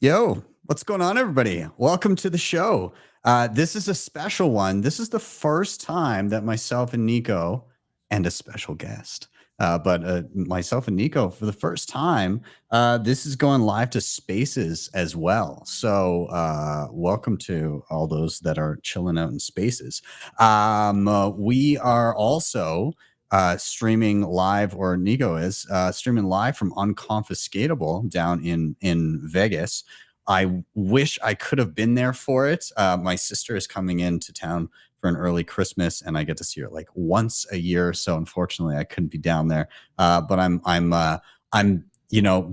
Yo, what's going on, everybody? Welcome to the show. This is a special one. This is the first time that myself and Nico and a special guest, but myself and Nico for the first time, this is going live to spaces as well. So, welcome to all those that are chilling out in spaces. We are also streaming live, or Nico is streaming live from Unconfiscatable down in Vegas. I wish I could have been there for it. My sister is coming into town for an early Christmas, and I get to see her like once a year. So unfortunately, I couldn't be down there. But I'm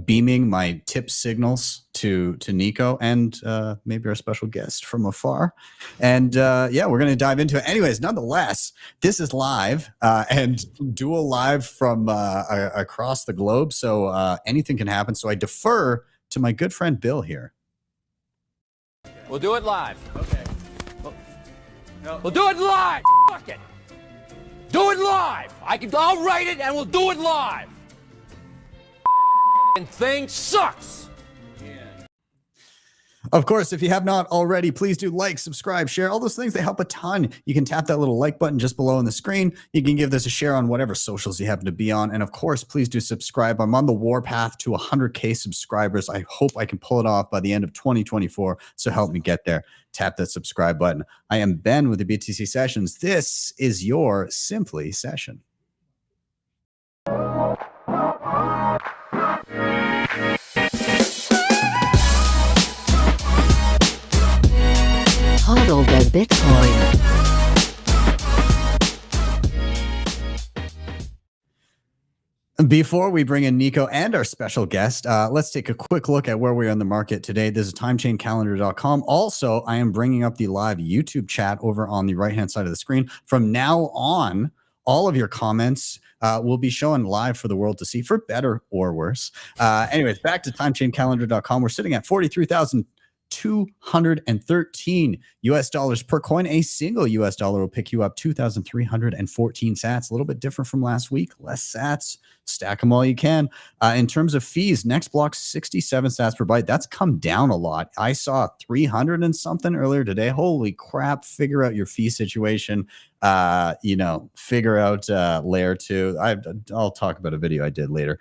beaming my tip signals to Nico and maybe our special guest from afar. And yeah, we're going to dive into it. Anyways, nonetheless, this is live and dual live from across the globe. So anything can happen. So I defer to my good friend Bill here. We'll do it live. Okay. We'll do it live. Fuck it. Do it live. I'll write it and we'll do it live. Thing sucks. Of course, if you have not already, please do like, subscribe, share, all those things. They help a ton. You can tap that little like button just below on the screen. You can give this a share on whatever socials you happen to be on. And of course, please do subscribe. I'm on the warpath to 100K subscribers. I hope I can pull it off by the end of 2024. So help me get there. Tap that subscribe button. I am Ben with the BTC Sessions. This is your Simply Session. Hodl the Bitcoin. Before we bring in Nico and our special guest, let's take a quick look at where we are in the market today. This is timechain-calendar.com. Also, I am bringing up the live YouTube chat over on the right-hand side of the screen. From now on, all of your comments will be shown live for the world to see, for better or worse. Anyways, back to timechain-calendar.com. We're sitting at 43,213 US dollars per coin. A single US dollar will pick you up 2,314 sats. A little bit different from last week. Less sats. Stack them all you can. In terms of fees, next block 67 sats per byte. That's come down a lot. I saw 300 and something earlier today. Holy crap. Figure out your fee situation. Figure out layer 2. I'll talk about a video I did later.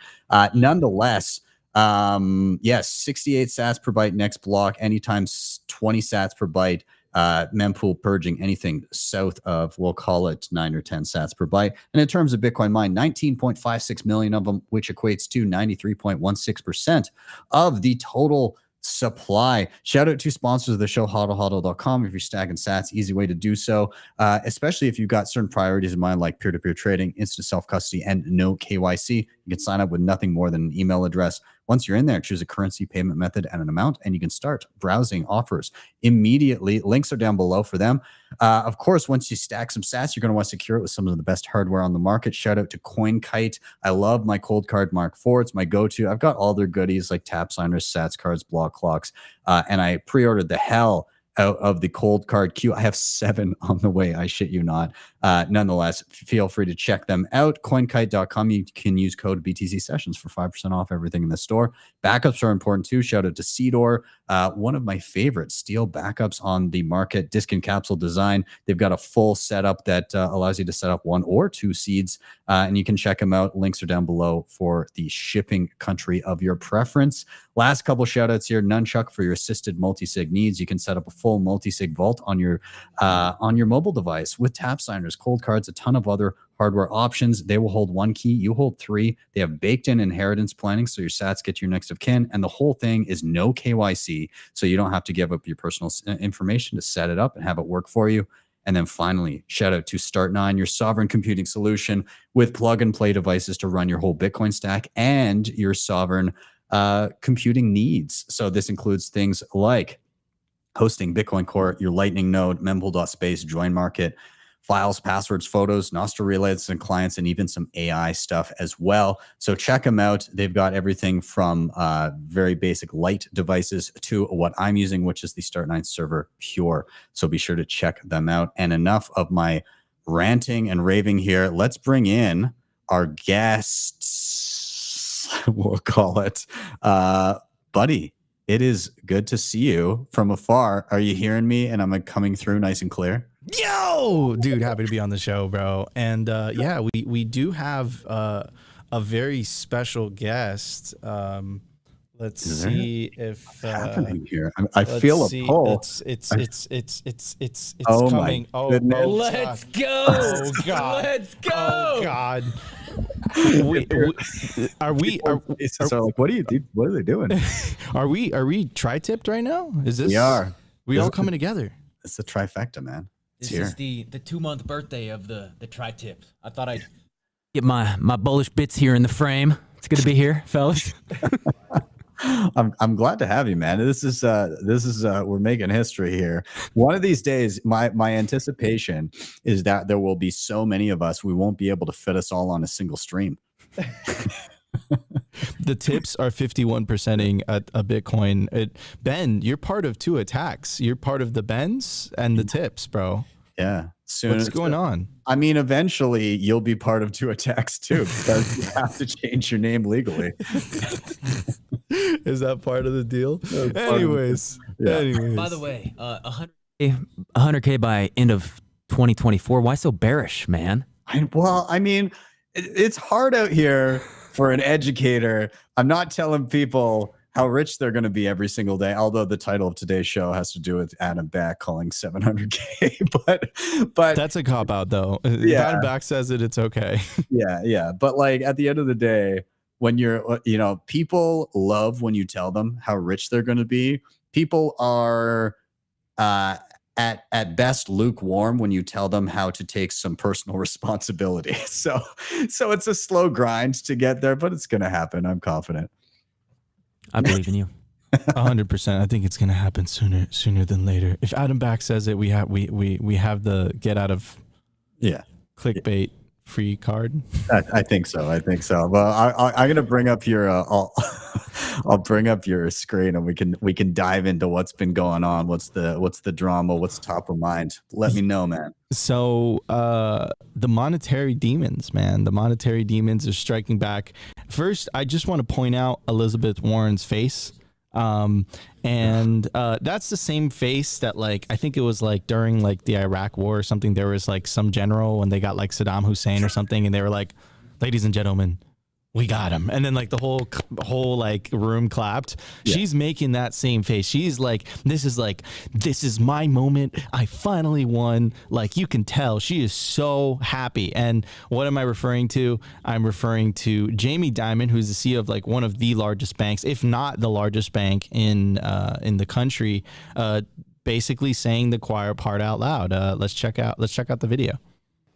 Nonetheless, yes, 68 sats per byte next block, anytime 20 sats per byte. Mempool purging anything south of, we'll call it 9 or 10 sats per byte. And in terms of Bitcoin mined, 19.56 million of them, which equates to 93.16% of the total supply. Shout out to sponsors of the show, hodlhodl.com. If you're stacking sats, easy way to do so, especially if you've got certain priorities in mind, like peer-to-peer trading, instant self-custody, and no KYC. You can sign up with nothing more than an email address. Once you're in there, choose a currency, payment method, and an amount, and you can start browsing offers immediately. Links are down below for them. Of course, once you stack some sats, you're going to want to secure it with some of the best hardware on the market. Shout out to CoinKite. I love my cold card Mark IV. It's my go-to. I've got all their goodies like tap signers, sats cards, block clocks, and I pre-ordered the hell out of the cold card queue. I have 7 on the way. I shit you not. Nonetheless, feel free to check them out. Coinkite.com. You can use code BTC Sessions for 5% off everything in the store. Backups are important too. Shout out to Seedor, one of my favorite steel backups on the market. Disk and capsule design. They've got a full setup that allows you to set up 1 or 2 seeds, and you can check them out. Links are down below for the shipping country of your preference. Last couple shout outs here. Nunchuck for your assisted multi-sig needs. You can set up a full multi-sig vault on your mobile device with tap signers, cold cards, a ton of other hardware options. They will hold 1 key. You hold 3. They have baked-in inheritance planning, so your sats get to your next of kin. And the whole thing is no KYC, so you don't have to give up your personal information to set it up and have it work for you. And then finally, shout out to Start9, your sovereign computing solution with plug-and-play devices to run your whole Bitcoin stack and your sovereign computing needs. So this includes things like hosting Bitcoin Core, your Lightning node, mempool.space, join market, files, passwords, photos, Nostr relays and clients, and even some AI stuff as well. So check them out. They've got everything from very basic light devices to what I'm using, which is the Start9 Server Pure. So be sure to check them out. And enough of my ranting and raving here. Let's bring in our guests. We'll call it Buddy. It is good to see you from afar. Are you hearing me? And I'm coming through nice and clear. Yo, dude, happy to be on the show, bro. And yeah, we do have a very special guest. Let's see if happening here. I feel a pull. It's Oh coming. My goodness. Let's go. Oh god. Let's go. Oh god. Are we like, what are you? What are they doing? are we tri-tipped right now? Is this? We all coming together? It's the trifecta, man. This is the 2-month birthday of the tri-tip. I thought I'd get my bullish bits here in the frame. It's good to be here, fellas. I'm glad to have you, man. This is we're making history here. One of these days, my anticipation is that there will be so many of us we won't be able to fit us all on a single stream. The tips are 51%ing a Bitcoin. Ben, you're part of two attacks. You're part of the Bens and the tips, bro. Yeah. Soon. What's going on? I mean, eventually you'll be part of two attacks too, because you have to change your name legally. Is that part of the deal? Anyways. By the way, 100K by end of 2024. Why so bearish, man? I mean, it's hard out here for an educator. I'm not telling people how rich they're going to be every single day, although the title of today's show has to do with Adam Back calling 700K. but that's a cop out, though. Yeah. If Adam Back says it, it's okay. Yeah. But like at the end of the day, when you're, people love when you tell them how rich they're going to be. People are at best lukewarm when you tell them how to take some personal responsibility. So it's a slow grind to get there, but it's going to happen. I'm confident. I believe in you. 100%. I think it's going to happen sooner than later. If Adam Back says it, we have the get out of clickbait free card. I think so. Well, I'm gonna bring up your I'll bring up your screen and we can dive into what's been going on. What's the drama? What's top of mind? Let me know, man. So the monetary demons, man. The monetary demons are striking back. First, I just want to point out Elizabeth Warren's face. And that's the same face that, like, I think it was like during like the Iraq war or something, there was like some general when they got like Saddam Hussein or something, and they were like, ladies and gentlemen, we got him. And then like the whole like room clapped. Yeah. She's making that same face. She's like, this is my moment. I finally won. Like, you can tell she is so happy. And what am I referring to? I'm referring to Jamie Dimon, who's the CEO of like one of the largest banks, if not the largest bank in the country, basically saying the choir part out loud. Let's check out the video.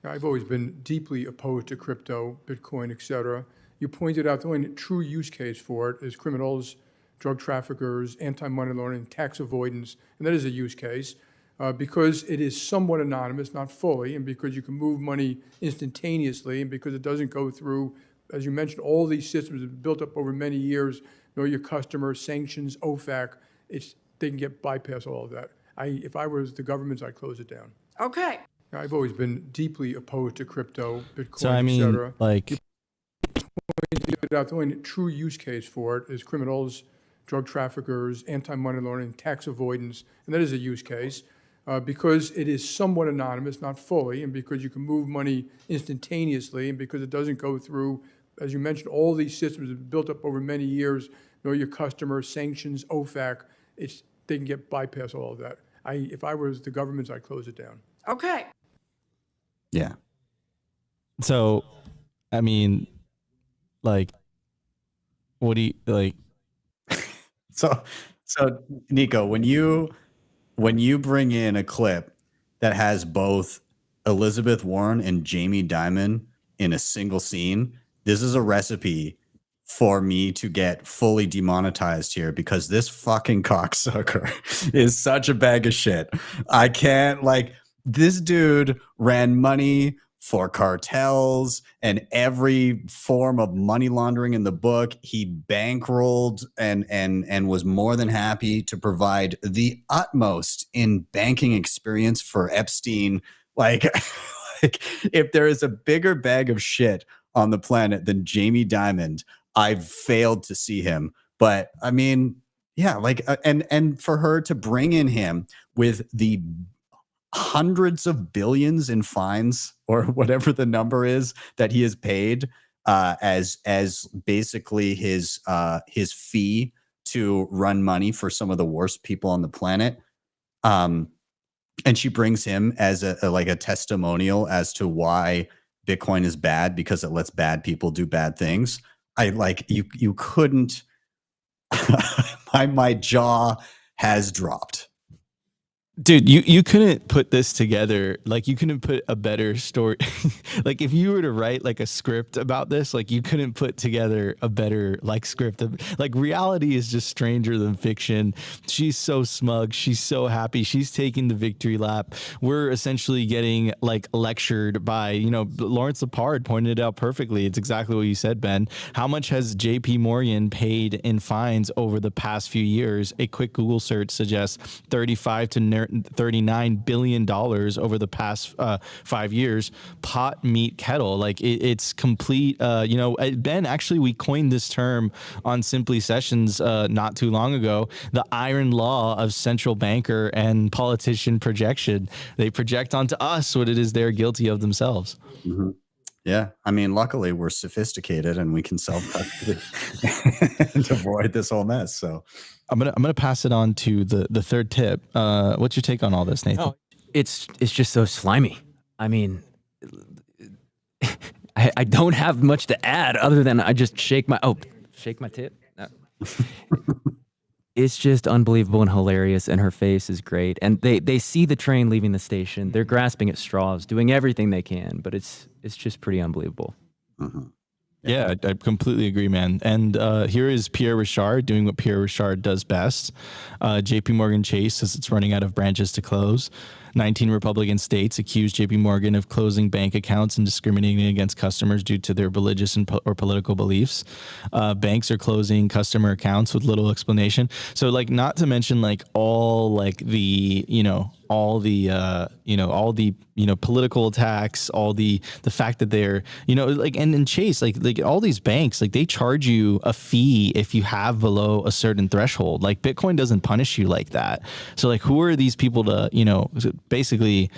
I've always been deeply opposed to crypto, Bitcoin, etc. You pointed out the only true use case for it is criminals, drug traffickers, anti-money laundering, tax avoidance, and that is a use case because it is somewhat anonymous, not fully, and because you can move money instantaneously, and because it doesn't go through, as you mentioned, all these systems have built up over many years, know your customer, sanctions, OFAC, they can get bypass all of that. If I was the government, I'd close it down. Okay. I've always been deeply opposed to crypto, Bitcoin, so I mean, etc. like, the only true use case for it is criminals, drug traffickers, anti-money laundering, tax avoidance, and that is a use case because it is somewhat anonymous, not fully, and because you can move money instantaneously, and because it doesn't go through, as you mentioned, all these systems have built up over many years, know your customer, sanctions, OFAC, they can get bypass all of that. If I was the government, I'd close it down. Okay. Yeah. So, I mean, like, what do you like? So Nico, when you bring in a clip that has both Elizabeth Warren and Jamie Dimon in a single scene, this is a recipe for me to get fully demonetized here because this fucking cocksucker is such a bag of shit. I can't, like, this dude ran money for cartels and every form of money laundering in the book. He bankrolled and was more than happy to provide the utmost in banking experience for Epstein. Like, if there is a bigger bag of shit on the planet than Jamie Dimon, I've failed to see him. But I mean, Yeah, like and for her to bring in him with the hundreds of billions in fines or whatever the number is that he has paid as basically his fee to run money for some of the worst people on the planet. Um, and she brings him as like a testimonial as to why Bitcoin is bad because it lets bad people do bad things. I like you couldn't. My jaw has dropped. Dude, you couldn't put this together. Like, you couldn't put a better story. Like, if you were to write like a script about this, like, you couldn't put together a better like script. Like, reality is just stranger than fiction. She's so smug. She's so happy. She's taking the victory lap. We're essentially getting like lectured by, Lawrence Lepard pointed it out perfectly. It's exactly what you said, Ben. How much has JP Morgan paid in fines over the past few years? A quick Google search suggests 35 to $39 billion over the past 5 years. Pot, meat, kettle. Like, it's complete. Ben, actually, we coined this term on Simply Sessions not too long ago, the iron law of central banker and politician projection. They project onto us what it is they're guilty of themselves. Mm-hmm. Yeah, I mean, luckily we're sophisticated and we can self-custody and avoid this whole mess. So I'm gonna pass it on to the third tip. What's your take on all this, Nathan? Oh, it's just so slimy. I mean, I don't have much to add other than I just shake my tip. No. It's just unbelievable and hilarious, and her face is great. And they see the train leaving the station. They're grasping at straws, doing everything they can, but it's just pretty unbelievable. Mm-hmm. Yeah, I completely agree, man. And here is Pierre Richard doing what Pierre Richard does best. JP Morgan Chase says it's running out of branches to close. 19 Republican states accused JP Morgan of closing bank accounts and discriminating against customers due to their religious or political beliefs. Banks are closing customer accounts with little explanation. So, like, not to mention like all like the, all the political attacks, all the fact that they're, like, and in Chase, like all these banks, like, they charge you a fee if you have below a certain threshold. Like, Bitcoin doesn't punish you like that. So, like, who are these people to, basically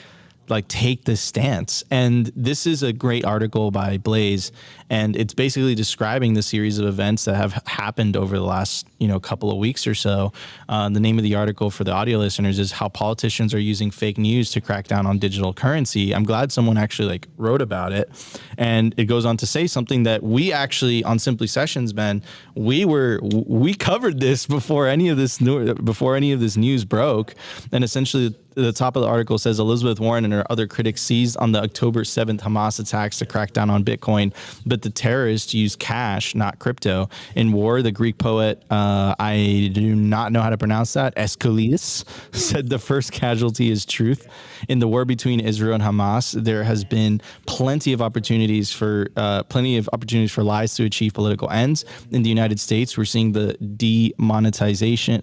like take this stance? And this is a great article by Blaze, and it's basically describing the series of events that have happened over the last couple of weeks or so. The name of the article for the audio listeners is How Politicians Are Using Fake News to Crack Down on Digital Currency. I'm glad someone actually like wrote about it, and it goes on to say something that we actually on Simply Sessions, Ben, we covered this before any of this news broke. And essentially the top of the article says Elizabeth Warren and her other critics seized on the October 7th Hamas attacks to crack down on Bitcoin, but the terrorists used cash, not crypto. In war, the Greek poet, I do not know how to pronounce that, Aeschylus, said the first casualty is truth. In the war between Israel and Hamas, there has been plenty of opportunities for lies to achieve political ends. In the United States, we're seeing the demonetization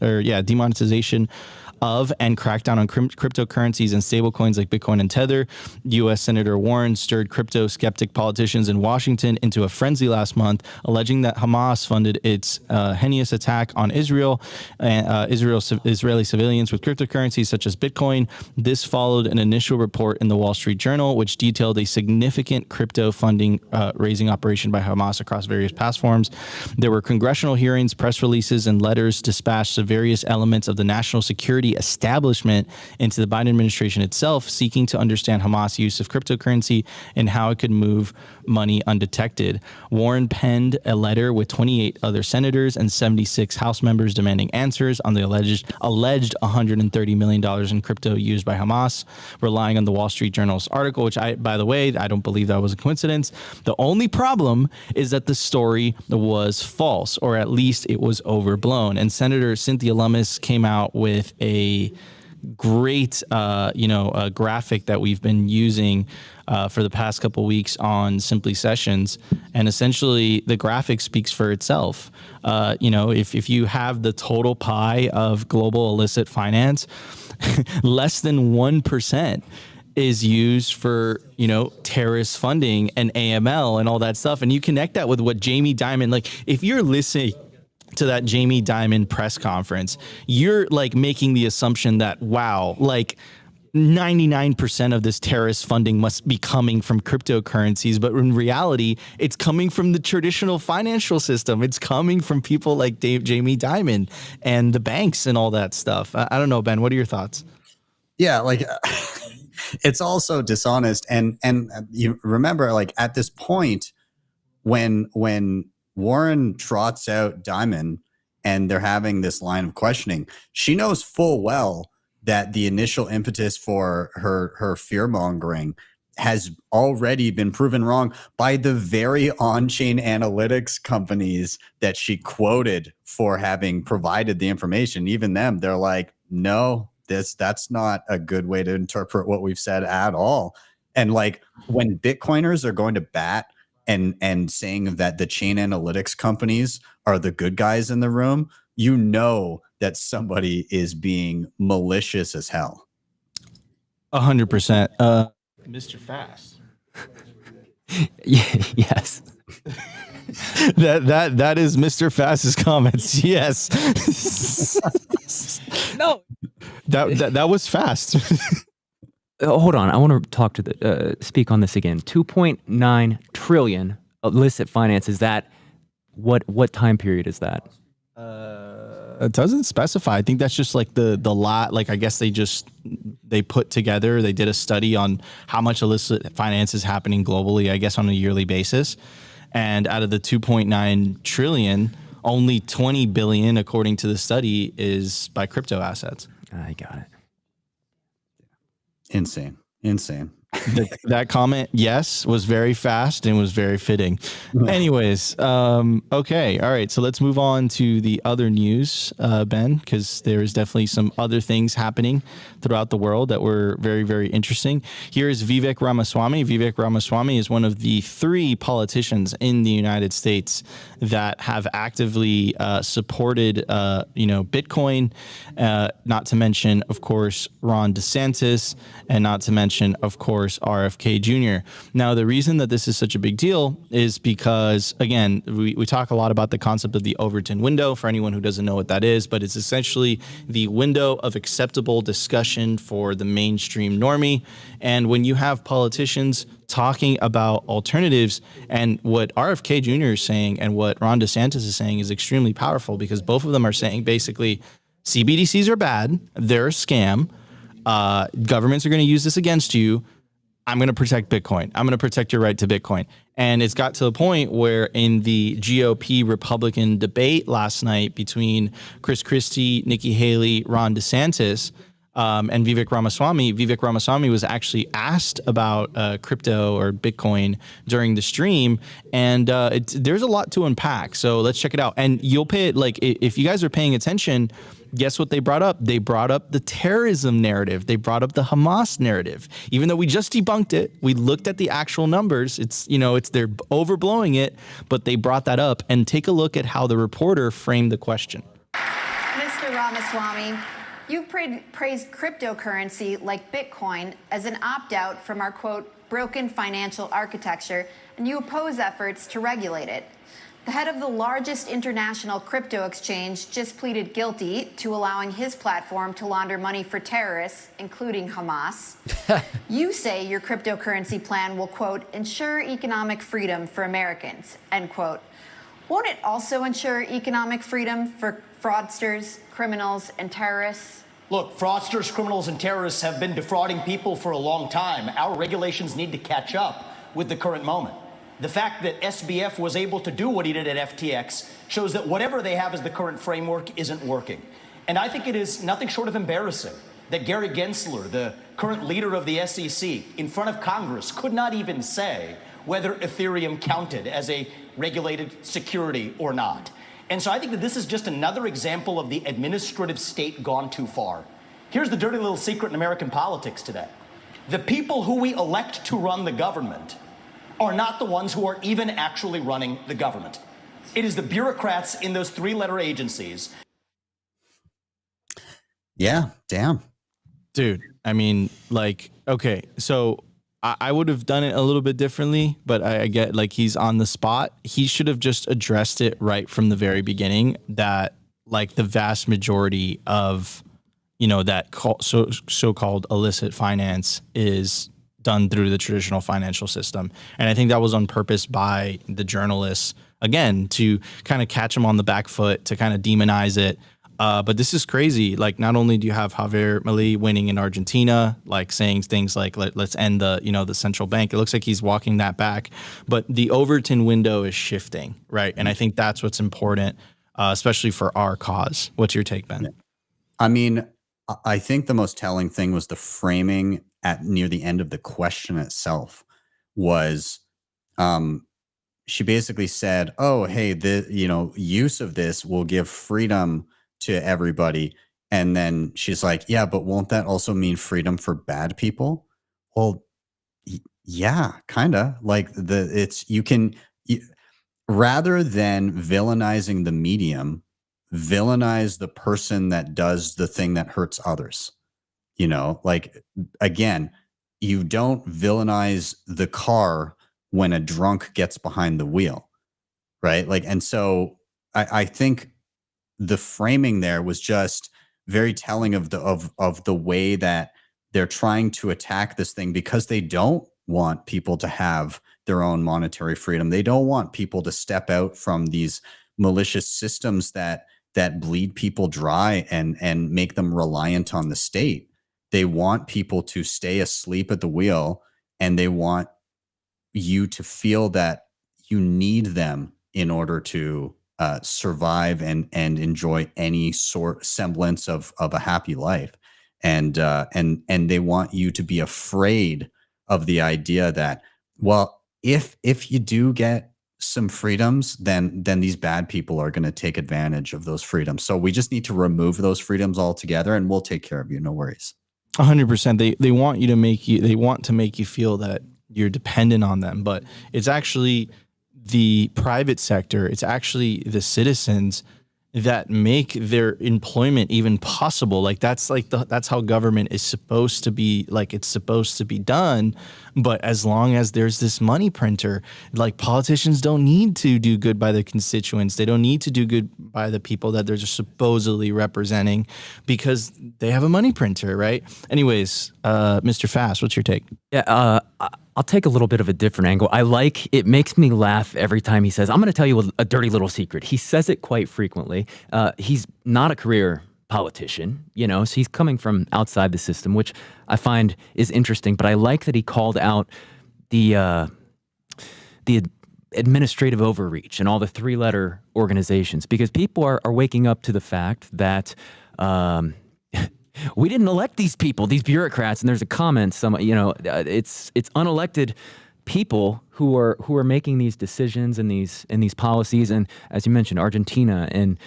of and crackdown on cryptocurrencies and stablecoins like Bitcoin and Tether. U.S. Senator Warren stirred crypto skeptic politicians in Washington into a frenzy last month, alleging that Hamas funded its heinous attack on Israeli civilians with cryptocurrencies such as Bitcoin. This followed an initial report in the Wall Street Journal, which detailed a significant crypto funding raising operation by Hamas across various platforms. There were congressional hearings, press releases, and letters dispatched to various elements of the national security establishment into the Biden administration itself, seeking to understand Hamas' use of cryptocurrency and how it could move money undetected. Warren penned a letter with 28 other senators and 76 House members demanding answers on the alleged $130 million in crypto used by Hamas, relying on the Wall Street Journal's article, which by the way, I don't believe that was a coincidence. The only problem is that the story was false, or at least it was overblown. And Senator Cynthia Lummis came out with a great, graphic that we've been using for the past couple weeks on Simply Sessions, and essentially the graphic speaks for itself. If you have the total pie of global illicit finance, less than 1% is used for, terrorist funding and AML and all that stuff. And you connect that with what Jamie Dimon, like, if you're listening to that Jamie Dimon press conference, you're like making the assumption that, wow, like 99% of this terrorist funding must be coming from cryptocurrencies. But in reality, it's coming from the traditional financial system. It's coming from people like Jamie Dimon and the banks and all that stuff. I don't know, Ben, what are your thoughts? Yeah, like it's also dishonest. And you remember, like, at this point, when Warren trots out Dimon and they're having this line of questioning, she knows full well that the initial impetus for her fear mongering has already been proven wrong by the very on-chain analytics companies that she quoted for having provided the information. Even them, they're like, no, that's not a good way to interpret what we've said at all. And like, when Bitcoiners are going to bat and saying that the chain analytics companies are the good guys in the room, you know that somebody is being malicious as hell. 100%. Mr. Fast. Yes. That is Mr. Fast's comments. Yes. No. That was fast. Hold on. I want to talk to speak on this again. 2.9 trillion illicit finance. Is that what time period is that? It doesn't specify. I think that's just like the lot. Like, I guess they put together, they did a study on how much illicit finance is happening globally, I guess on a yearly basis. And out of the 2.9 trillion, only 20 billion, according to the study, is by crypto assets. I got it. Insane. That comment, yes, was very fast and was very fitting. Anyways, okay, all right. So let's move on to the other news, Ben, because there is definitely some other things happening throughout the world that were very, very interesting. Here is Vivek Ramaswamy. Vivek Ramaswamy is one of the 3 politicians in the United States that have actively supported, Bitcoin. Not to mention, of course, Ron DeSantis, and not to mention, of course, RFK Jr. Now, the reason that this is such a big deal is because, again, we talk a lot about the concept of the Overton window, for anyone who doesn't know what that is, but it's essentially the window of acceptable discussion for the mainstream normie. And when you have politicians talking about alternatives, and what RFK Jr. is saying and what Ron DeSantis is saying is extremely powerful, because both of them are saying basically CBDCs are bad, they're a scam, governments are going to use this against you. I'm going to protect Bitcoin. I'm going to protect your right to Bitcoin. And it's got to the point where in the GOP Republican debate last night between Chris Christie, Nikki Haley, Ron DeSantis, and Vivek Ramaswamy was actually asked about crypto or Bitcoin during the stream. And there's a lot to unpack. So let's check it out. And you'll pay it, like, if you guys are paying attention, guess what they brought up? They brought up the terrorism narrative. They brought up the Hamas narrative. Even though we just debunked it, we looked at the actual numbers. They're overblowing it, but they brought that up. And take a look at how the reporter framed the question. Mr. Ramaswamy, you've praised cryptocurrency like Bitcoin as an opt-out from our, quote, broken financial architecture, and you oppose efforts to regulate it. The head of the largest international crypto exchange just pleaded guilty to allowing his platform to launder money for terrorists, including Hamas. You say your cryptocurrency plan will, quote, ensure economic freedom for Americans, end quote. Won't it also ensure economic freedom for fraudsters, criminals, and terrorists? Look, fraudsters, criminals, and terrorists have been defrauding people for a long time. Our regulations need to catch up with the current moment. The fact that SBF was able to do what he did at FTX shows that whatever they have as the current framework isn't working. And I think it is nothing short of embarrassing that Gary Gensler, the current leader of the SEC, in front of Congress, could not even say whether Ethereum counted as a regulated security or not. And so I think that this is just another example of the administrative state gone too far. Here's the dirty little secret in American politics today. The people who we elect to run the government are not the ones who are even actually running the government. It is the bureaucrats in those 3-letter agencies. Yeah, damn. Dude, I mean, like, okay, so I would have done it a little bit differently, but I get like he's on the spot. He should have just addressed it right from the very beginning that like the vast majority of, that so-called illicit finance is done through the traditional financial system. And I think that was on purpose by the journalists, again, to kind of catch him on the back foot, to kind of demonize it. But this is crazy. Like, not only do you have Javier Milei winning in Argentina, like saying things like, let's end the central bank. It looks like he's walking that back. But the Overton window is shifting, right? And I think that's what's important, especially for our cause. What's your take, Ben? I mean, I think the most telling thing was the framing at near the end of the question itself was, she basically said, "Oh, hey, the use of this will give freedom to everybody." And then she's like, "Yeah, but won't that also mean freedom for bad people?" Well, yeah, kind of. Like rather than villainizing the medium, villainize the person that does the thing that hurts others. Like, again, you don't villainize the car when a drunk gets behind the wheel, right? Like, and so I think the framing there was just very telling of the way that they're trying to attack this thing, because they don't want people to have their own monetary freedom. They don't want people to step out from these malicious systems that bleed people dry and make them reliant on the state. They want people to stay asleep at the wheel, and they want you to feel that you need them in order to survive and enjoy any semblance of a happy life. And they want you to be afraid of the idea that, well, if you do get some freedoms, then these bad people are going to take advantage of those freedoms. So we just need to remove those freedoms altogether, and we'll take care of you. No worries. 100%. They want you to make you feel that you're dependent on them, but it's actually the private sector. It's actually the citizens that make their employment even possible. Like that's how government is supposed to be. Like, it's supposed to be done. But as long as there's this money printer, like, politicians don't need to do good by the constituents. They don't need to do good by the people that they're just supposedly representing, because they have a money printer, right? Anyways, Mr. Fast, what's your take? Yeah, I'll take a little bit of a different angle. It makes me laugh every time he says, "I'm going to tell you a dirty little secret." He says it quite frequently. He's not a career politician, so he's coming from outside the system, which I find is interesting. But I like that he called out the administrative overreach and all the three-letter organizations, because people are waking up to the fact that we didn't elect these people, these bureaucrats. And there's a comment, it's unelected people who are making these decisions and these policies. And as you mentioned, Argentina and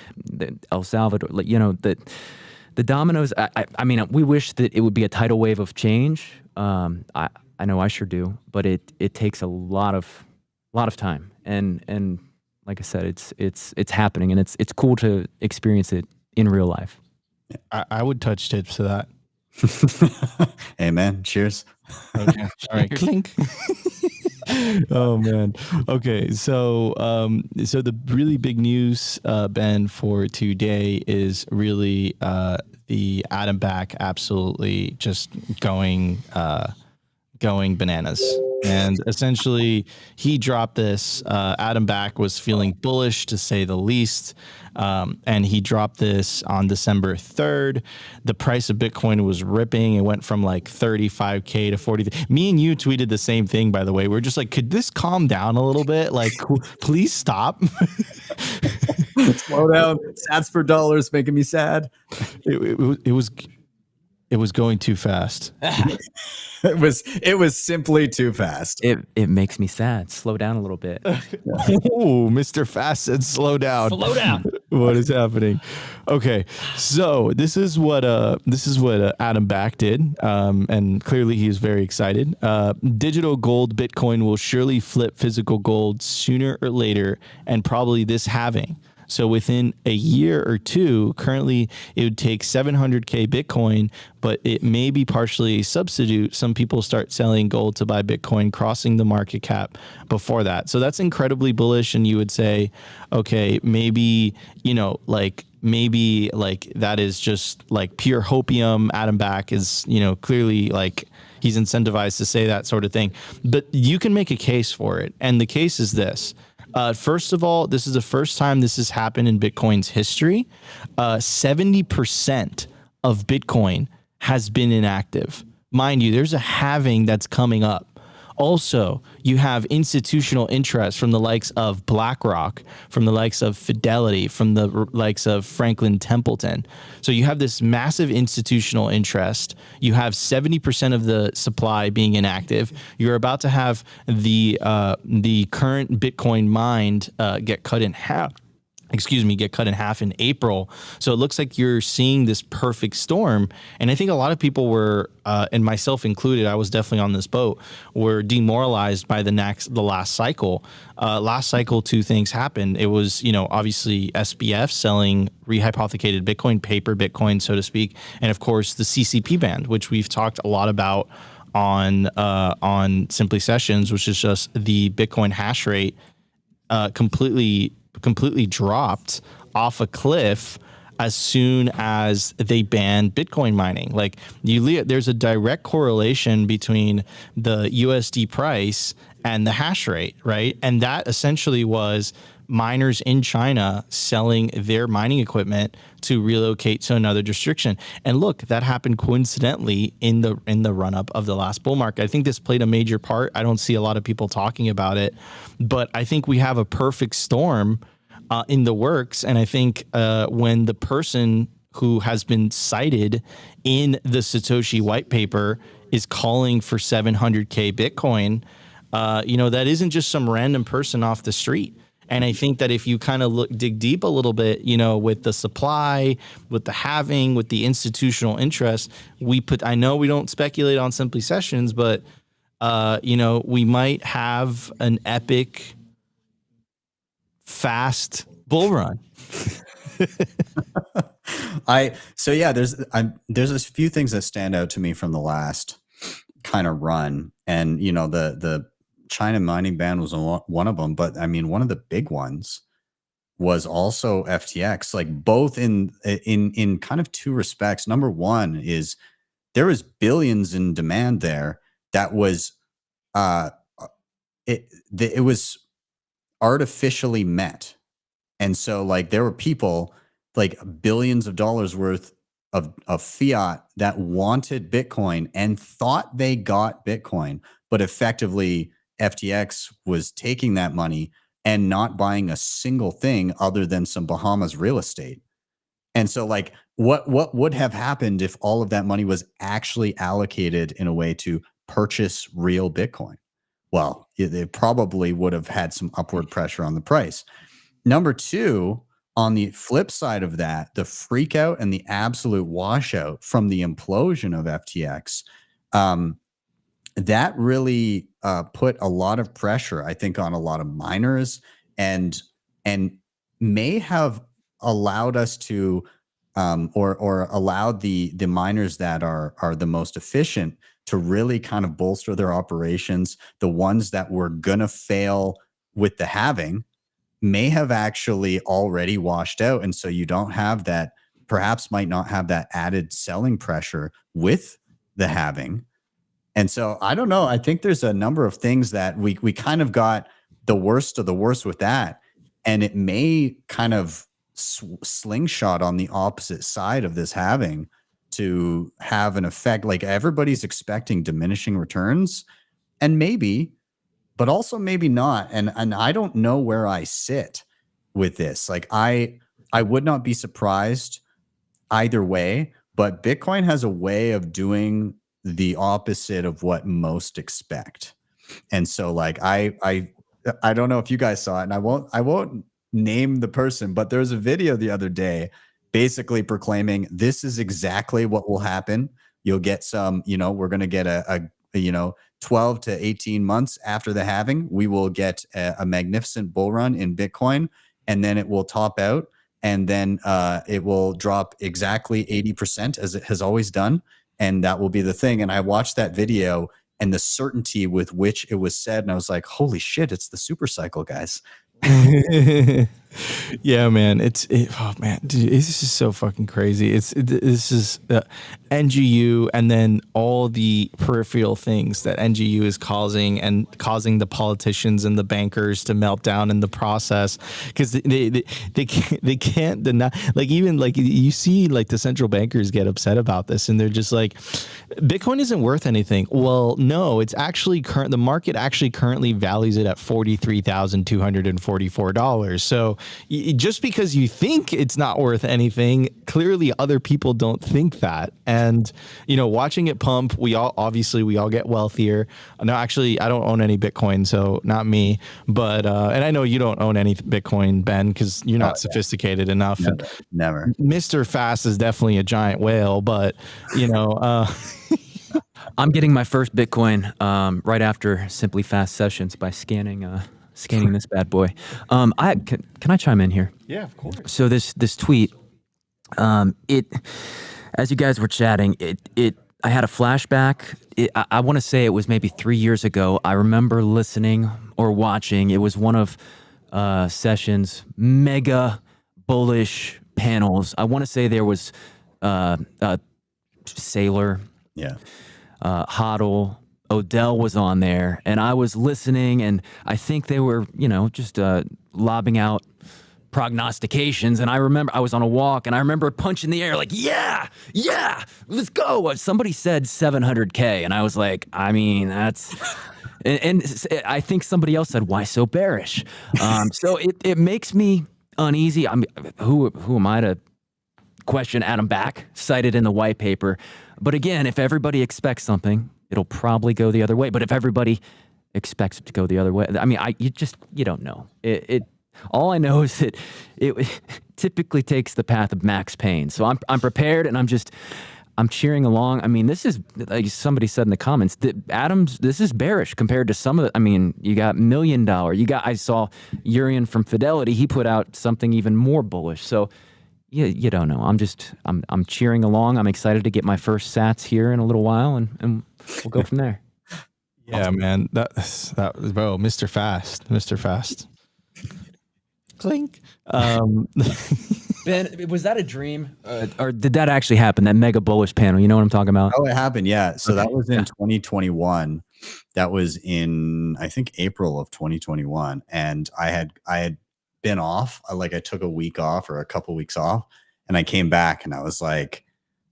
El Salvador, the dominoes. I mean, we wish that it would be a tidal wave of change. I know I sure do, but it takes a lot of time. And like I said, it's happening, and it's cool to experience it in real life. I would touch tips to that. Amen. Cheers. Okay. All right. Clink. Oh man. Okay. So the really big news, Ben, for today is really the Adam Back absolutely just going bananas. And essentially, he dropped this. Adam Back was feeling bullish, to say the least. And he dropped this on December 3rd. The price of Bitcoin was ripping. It went from like 35K to 40. Me and you tweeted the same thing, by the way. We're just like, could this calm down a little bit? Like, please stop. Slow down. Sats per dollar is making me sad. It was going too fast. It was simply too fast. It makes me sad. Slow down a little bit. Oh, Mr. Fast said slow down. Slow down. What is happening? Okay, so this is what Adam Back did, and clearly he is very excited. Digital gold Bitcoin will surely flip physical gold sooner or later, and probably this halving. So within a year or two, currently it would take 700K Bitcoin, but it may be partially a substitute. Some people start selling gold to buy Bitcoin, crossing the market cap before that. So that's incredibly bullish. And you would say, okay, maybe, maybe that is just like pure hopium. Adam Back is, clearly like he's incentivized to say that sort of thing. But you can make a case for it. And the case is this. First of all, this is the first time this has happened in Bitcoin's history. 70% of Bitcoin has been inactive. Mind you, there's a halving that's coming up. Also, you have institutional interest from the likes of BlackRock, from the likes of Fidelity, from the likes of Franklin Templeton. So you have this massive institutional interest. You have 70% of the supply being inactive. You're about to have the current Bitcoin mined get cut in half. Get cut in half in April. So it looks like you're seeing this perfect storm. And I think a lot of people were, and myself included, I was definitely on this boat, were demoralized by the last cycle. Last cycle, two things happened. It was, obviously SBF selling rehypothecated Bitcoin, paper Bitcoin, so to speak. And of course, the CCP band, which we've talked a lot about on Simply Sessions, which is just the Bitcoin hash rate completely dropped off a cliff as soon as they banned Bitcoin mining. Like there's a direct correlation between the USD price and the hash rate, right? And that essentially was miners in China selling their mining equipment to relocate to another jurisdiction. And look, that happened coincidentally in the run up of the last bull market. I think this played a major part. I don't see a lot of people talking about it, but I think we have a perfect storm in the works. And I think when the person who has been cited in the Satoshi white paper is calling for 700K Bitcoin, that isn't just some random person off the street. And I think that if you kind of dig deep a little bit, with the supply, with the halving, with the institutional interest, I know we don't speculate on Simply Sessions, but, we might have an epic, fast bull run. There's a few things that stand out to me from the last kind of run. And, the China mining ban was one of them, but I mean, one of the big ones was also FTX, like both in kind of two respects. Number one is there was billions in demand there that was, it was artificially met. And so like there were people like billions of dollars worth of fiat that wanted Bitcoin and thought they got Bitcoin, but effectively FTX was taking that money and not buying a single thing other than some Bahamas real estate. And so like what would have happened if all of that money was actually allocated in a way to purchase real Bitcoin? Well, it probably would have had some upward pressure on the price. Number two, on the flip side of that, the freak out and the absolute washout from the implosion of FTX, that really put a lot of pressure, I think, on a lot of miners and may have allowed us to or allowed the miners that are the most efficient to really kind of bolster their operations. The ones that were gonna fail with the halving may have actually already washed out, and so you don't have that, perhaps might not have that added selling pressure with the halving. And so I don't know. I think there's a number of things that we kind of got the worst of the worst with that, and it may kind of slingshot on the opposite side of this halving to have an effect. Like everybody's expecting diminishing returns, and maybe, but also maybe not. And I don't know where I sit with this. Like I would not be surprised either way, but Bitcoin has a way of doing the opposite of what most expect. And so like I don't know if you guys saw it, and I won't name the person, but there's a video the other day basically proclaiming this is exactly what will happen. You'll get some, we're going to get a 12 to 18 months after the halving, we will get a magnificent bull run in Bitcoin. and then it will top out, and then it will drop exactly 80% as it has always done, and that will be the thing. And I watched that video and the certainty with which it was said, and I was like, holy shit, it's the super cycle, guys. Yeah, man. Oh man, dude, this is so fucking crazy. This is NGU, and then all the peripheral things that NGU is causing the politicians and the bankers to melt down in the process, because they can't deny, like, even like you see like the central bankers get upset about this, and they're just like, Bitcoin isn't worth anything. Well, no, it's actually the market actually currently values it at $43,244. So just because you think it's not worth anything, clearly other people don't think that. And, watching it pump, we all get wealthier. No, actually, I don't own any Bitcoin, so not me. But, and I know you don't own any Bitcoin, Ben, because you're not sophisticated enough. Never. Mr. Fast is definitely a giant whale, but, I'm getting my first Bitcoin right after Simply Fast sessions by scanning this bad boy. Can I chime in here? Yeah, of course. So this tweet, as you guys were chatting, I had a flashback. I want to say it was maybe 3 years ago. I remember listening or watching. It was one of Sessions' mega bullish panels. I want to say there was Sailor, Hodl, Odell was on there, and I was listening, and I think they were, just lobbing out prognostications. And I remember I was on a walk, and I remember punching the air like, yeah, let's go. Somebody said 700K, and I was like, I mean, that's... And I think somebody else said, why so bearish? So it makes me uneasy. I mean, who am I to question Adam Back, cited in the white paper? But again, if everybody expects something, it'll probably go the other way. But if everybody expects it to go the other way, I mean, you don't know. All I know is that it typically takes the path of max pain. So I'm prepared, and I'm cheering along. I mean, this is, like somebody said in the comments, this is bearish compared to some of the, I mean, you got $1 Million. I saw Urian from Fidelity. He put out something even more bullish. So you don't know. I'm cheering along. I'm excited to get my first sats here in a little while, and we'll go from there. Yeah, man. That was, bro, Mr. Fast. Clink. Ben, was that a dream, or did that actually happen? That mega bullish panel, you know what I'm talking about? Oh, it happened, yeah. So that was in 2021. That was in, I think, April of 2021, and I had been off. I took a week off or a couple weeks off, and I came back, and I was like,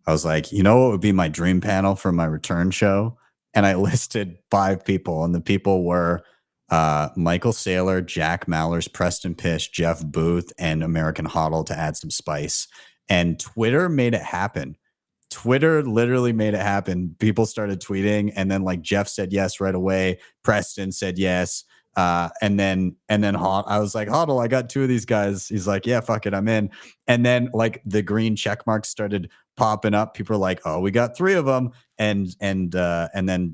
what would be my dream panel for my return show? And I listed 5 people, and the people were Michael Saylor, Jack Mallers, Preston Pish, Jeff Booth, and American Hodl, to add some spice. And Twitter made it happen. Twitter literally made it happen. People started tweeting, and then Jeff said yes right away. Preston said yes. And then I was like, Hodl, I got 2 of these guys. He's like, yeah, fuck it, I'm in. And then the green check marks started popping up. People are like, oh, we got 3 of them. And then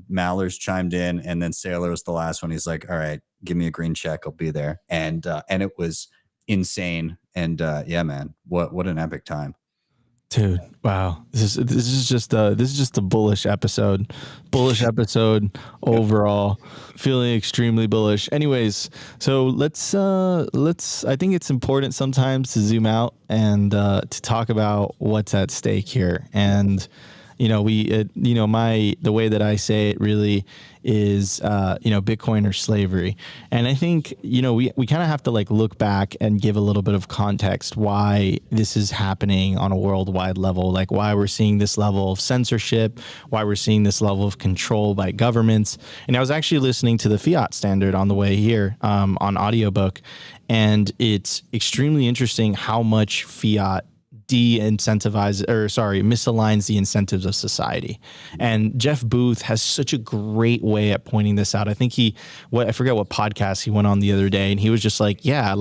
Mallers chimed in, and then Saylor was the last one. He's like, all right, give me a green check, I'll be there. And it was insane. And yeah, man, what an epic time. Dude, wow. This is just a bullish episode. Bullish episode overall. Feeling extremely bullish. Anyways, so let's I think it's important sometimes to zoom out and to talk about what's at stake here. And the way that I say it really is, Bitcoin or slavery. And I think, we kind of have to look back and give a little bit of context why this is happening on a worldwide level, why we're seeing this level of censorship, why we're seeing this level of control by governments. And I was actually listening to the Fiat Standard on the way here on audiobook, and it's extremely interesting how much Fiat misaligns the incentives of society. And Jeff Booth has such a great way at pointing this out. I think I forget what podcast he went on the other day, and he was just like, yeah,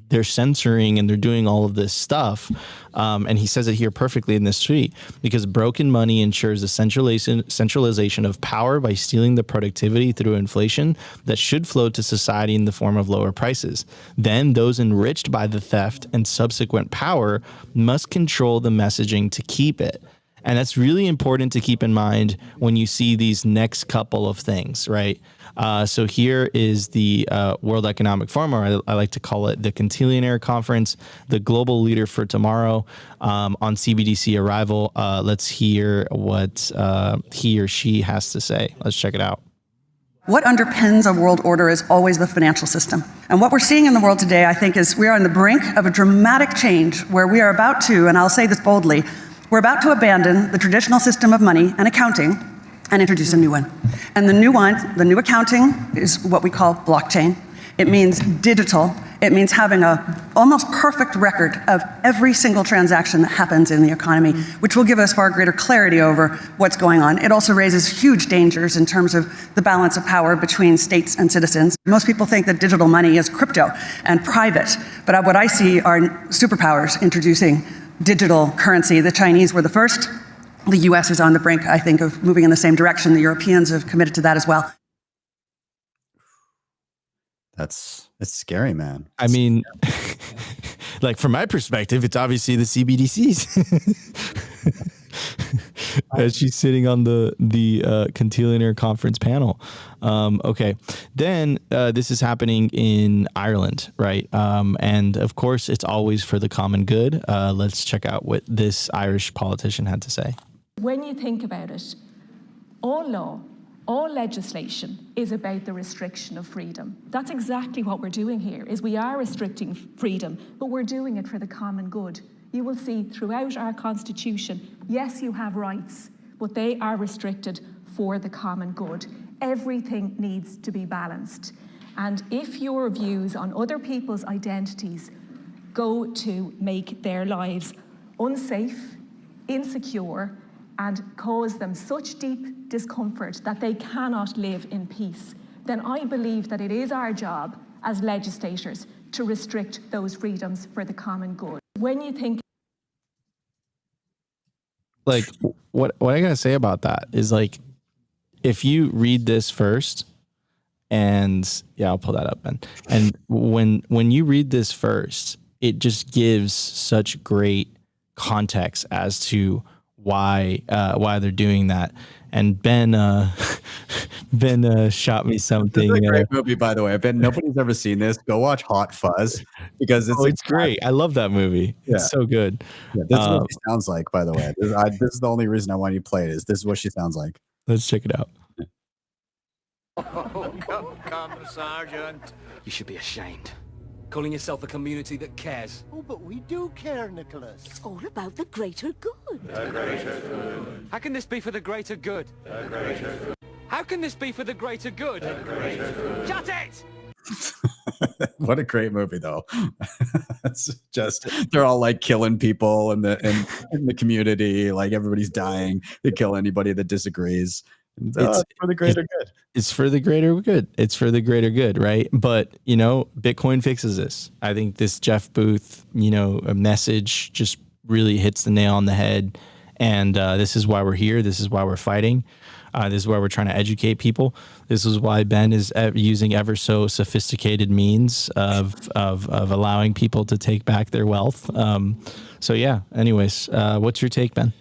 they're censoring and they're doing all of this stuff And he says it here perfectly in this tweet, because broken money ensures the centralization of power by stealing the productivity through inflation that should flow to society in the form of lower prices. Then those enriched by the theft and subsequent power must control the messaging to keep it. And that's really important to keep in mind when you see these next couple of things, right? So here is the World Economic Forum, or I like to call it the Quintillionaire Conference, the global leader for tomorrow, on CBDC arrival. Let's hear what he or she has to say. Let's check it out. What underpins a world order is always the financial system. And what we're seeing in the world today, I think, is we are on the brink of a dramatic change where we are about to, and I'll say this boldly, we're about to abandon the traditional system of money and accounting and introduce a new one. And the new accounting is what we call blockchain. It means digital. It means having a almost perfect record of every single transaction that happens in the economy, which will give us far greater clarity over what's going on. It also raises huge dangers in terms of the balance of power between states and citizens. Most people think that digital money is crypto and private, but what I see are superpowers introducing digital currency. The Chinese were the first. The US is on the brink, I think, of moving in the same direction. The Europeans have committed to that as well. It's scary, man. I mean, like from my perspective, it's obviously the CBDCs. As she's sitting on the Quintillionaire Conference panel. Okay, then this is happening in Ireland, right? And of course, it's always for the common good. Let's check out what this Irish politician had to say. When you think about it, all law, all legislation is about the restriction of freedom. That's exactly what we're doing here, is we are restricting freedom, but we're doing it for the common good. You will see throughout our Constitution, yes, you have rights, but they are restricted for the common good. Everything needs to be balanced. And if your views on other people's identities go to make their lives unsafe, insecure, and cause them such deep discomfort that they cannot live in peace, then I believe that it is our job as legislators to restrict those freedoms for the common good. When you think, like, what I gotta say about that is, like, if you read this first, and yeah, I'll pull that up, Ben. And when you read this first, it just gives such great context as to why they're doing that. And Ben shot me something. It's a great movie, by the way. Ben, nobody's ever seen this. Go watch Hot Fuzz, because it's great. I love that movie. Yeah. It's so good. Yeah, this is what she sounds like, by the way. This is the only reason I want you to play it. Is this is what she sounds like? Let's check it out. Oh, come, Sergeant. You should be ashamed. Calling yourself a community that cares. Oh, but we do care, Nicholas. It's all about the greater good. The greater good. How can this be for the greater good? The greater good. How can this be for the greater good? The greater good. Shut it! What a great movie, though. It's just, they're all like killing people in the community. Like, everybody's dying. They kill anybody that disagrees. It's for the greater good. It's for the greater good. It's for the greater good, right? But, you know, Bitcoin fixes this. I think this Jeff Booth, a message just really hits the nail on the head. And this is why we're here. This is why we're fighting. This is why we're trying to educate people. This is why Ben is using ever so sophisticated means of allowing people to take back their wealth. So yeah. Anyways, what's your take, Ben?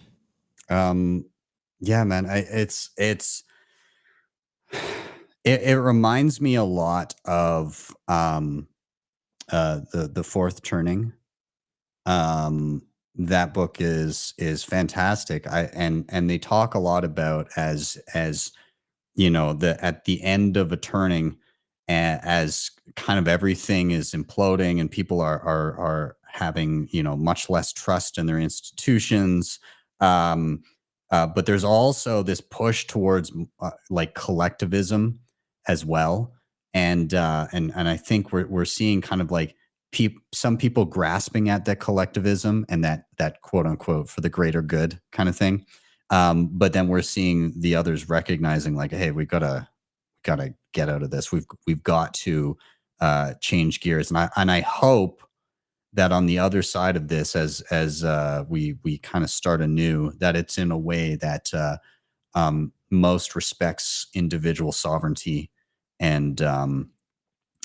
Yeah, man. It reminds me a lot of the Fourth Turning. That book is fantastic. And they talk a lot about as at the end of a turning, as kind of everything is imploding and people are having much less trust in their institutions. But there's also this push towards like collectivism as well, and I think we're seeing kind of like some people grasping at that collectivism and that quote unquote for the greater good kind of thing, but then we're seeing the others recognizing like, hey, we gotta get out of this. We've got to change gears, and I hope that on the other side of this, as we kind of start anew, that it's in a way that most respects individual sovereignty, and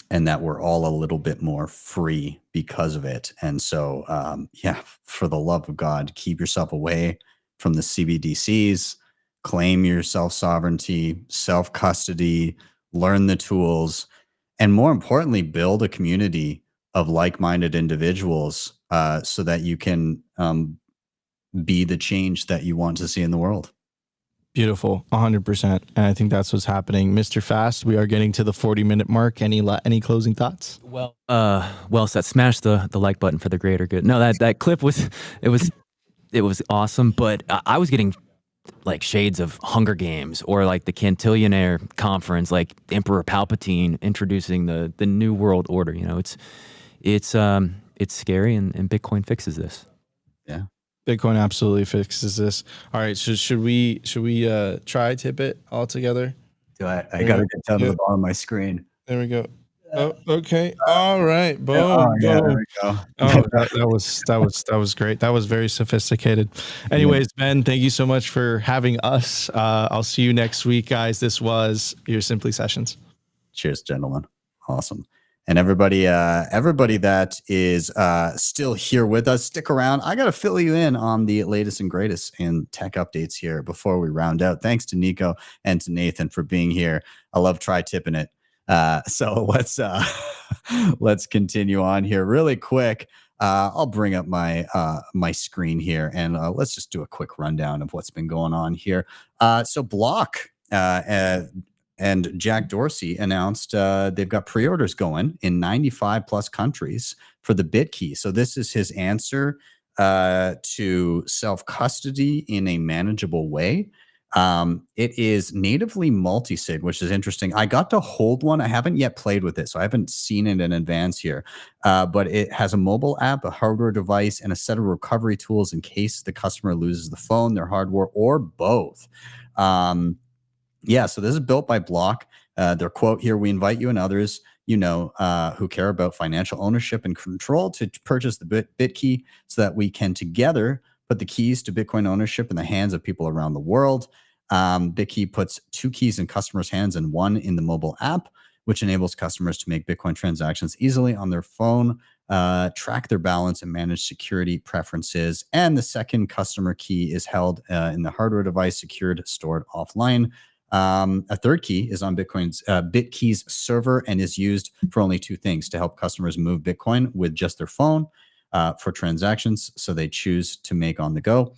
and that we're all a little bit more free because of it. And so, yeah, for the love of God, keep yourself away from the CBDCs, claim your self sovereignty, self custody, learn the tools, and more importantly, build a community of like minded individuals so that you can be the change that you want to see in the world. Beautiful, 100%. And I think that's what's happening. Mr. Fast, we are getting to the 40-minute mark. Any closing thoughts? Well said. Smash the like button for the greater good. No, that clip was awesome, but I was getting like shades of Hunger Games or like the Cantillionaire conference, like Emperor Palpatine introducing the new world order. You know, it's scary, and Bitcoin fixes this. Yeah. Bitcoin absolutely fixes this. All right, so should we try tip it all together? I gotta get down to the bottom of my screen. There we go. Oh, okay. All right. Boom. Oh, yeah, boom. there we go. Oh, that was great. That was very sophisticated. Anyways, Ben, thank you so much for having us. I'll see you next week, guys. This was your Simply Sessions. Cheers, gentlemen. Awesome. And everybody that is still here with us, stick around. I got to fill you in on the latest and greatest in tech updates here before we round out. Thanks to Nico and to Nathan for being here. I love tri-tipping it. So let's continue on here really quick. I'll bring up my my screen here, and let's just do a quick rundown of what's been going on here. So Block and Jack Dorsey announced they've got pre-orders going in 95 plus countries for the BitKey. So this is his answer to self-custody in a manageable way. It is natively multi-sig, which is interesting. I got to hold one. I haven't yet played with it, so I haven't seen it in advance here. But it has a mobile app, a hardware device, and a set of recovery tools in case the customer loses the phone, their hardware, or both. Yeah, so this is built by Block. Their quote here: "We invite you and others, who care about financial ownership and control, to purchase the BitKey so that we can together put the keys to Bitcoin ownership in the hands of people around the world." BitKey puts 2 keys in customers' hands and 1 in the mobile app, which enables customers to make Bitcoin transactions easily on their phone, track their balance, and manage security preferences. And the second customer key is held in the hardware device, secured, stored offline. A third key is on BitKey's server and is used for only 2 things: to help customers move Bitcoin with just their phone, for transactions so they choose to make on the go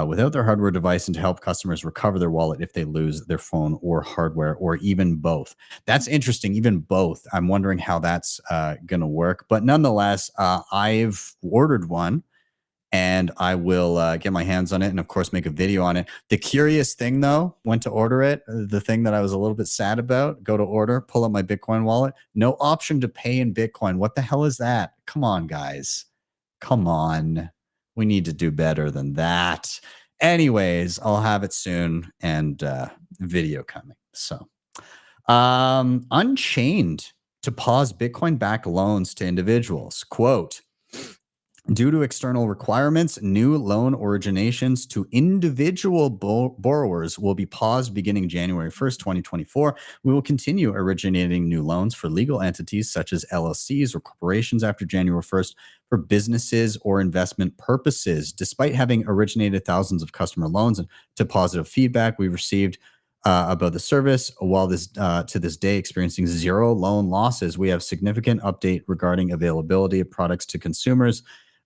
without their hardware device, and to help customers recover their wallet if they lose their phone or hardware, or even both. That's interesting, even both. I'm wondering how that's going to work. But nonetheless, I've ordered one, and I will get my hands on it and, of course, make a video on it. The curious thing, though, went to order it. The thing that I was a little bit sad about, go to order, pull up my Bitcoin wallet. No option to pay in Bitcoin. What the hell is that? Come on, guys. Come on. We need to do better than that. Anyways, I'll have it soon, and video coming. So, Unchained to pause Bitcoin-backed loans to individuals. Quote: "Due to external requirements, new loan originations to individual borrowers will be paused beginning January 1st, 2024. We will continue originating new loans for legal entities such as LLCs or corporations after January 1st for businesses or investment purposes. Despite having originated thousands of customer loans and to positive feedback we've received about the service, while to this day experiencing 0 loan losses, we have significant update regarding availability of products to consumers."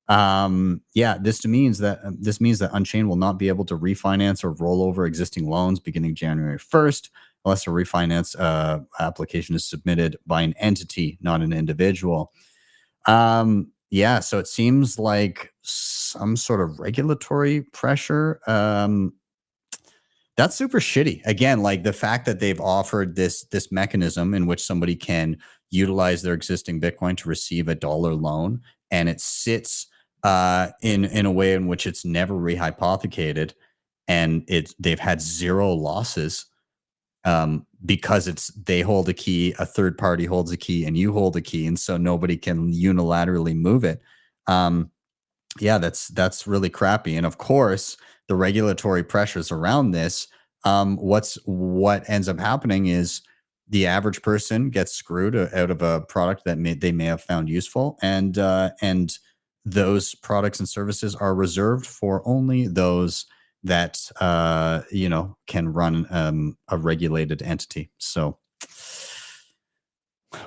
This means that Unchained will not be able to refinance or roll over existing loans beginning January 1st unless a refinance application is submitted by an entity, not an individual. So it seems like some sort of regulatory pressure. That's super shitty. Again, like the fact that they've offered this mechanism in which somebody can utilize their existing Bitcoin to receive a dollar loan, and it sits in a way in which it's never rehypothecated, and they've had 0 losses because they hold a key, a third party holds a key, and you hold a key, and so nobody can unilaterally move it. Yeah, that's really crappy. And of course, the regulatory pressures around this, what ends up happening is the average person gets screwed out of a product that they may have found useful, and those products and services are reserved for only those that can run a regulated entity. So,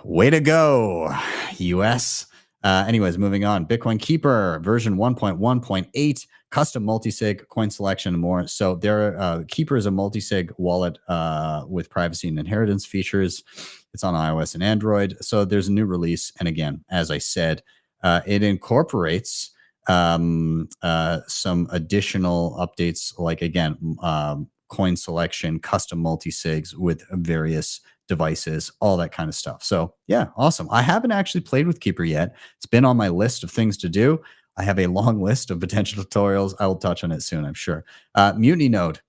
way to go, US. Anyways, moving on. Bitcoin Keeper version 1.1.8, custom multi-sig, coin selection, and more. So their Keeper is a multi-sig wallet with privacy and inheritance features. It's on iOS and Android. So there's a new release. And again, as I said, it incorporates some additional updates, like, again, coin selection, custom multi-sigs with various devices, all that kind of stuff. So yeah, awesome. I haven't actually played with Keeper yet. It's been on my list of things to do. I have a long list of potential tutorials. I will touch on it soon, I'm sure. Mutiny Node.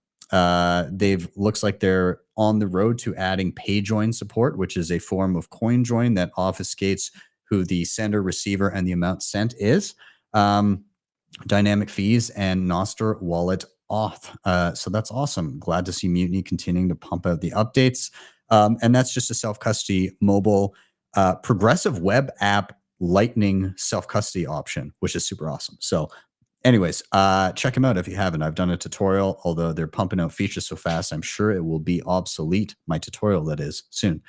Looks like they're on the road to adding pay join support, which is a form of coin join that obfuscates who the sender, receiver, and the amount sent is. Dynamic fees and Nostr wallet auth. So that's awesome. Glad to see Mutiny continuing to pump out the updates. And that's just a self-custody mobile progressive web app Lightning self-custody option, which is super awesome. So anyways, check them out if you haven't. I've done a tutorial, although they're pumping out features so fast, I'm sure it will be obsolete. My tutorial, that is, soon.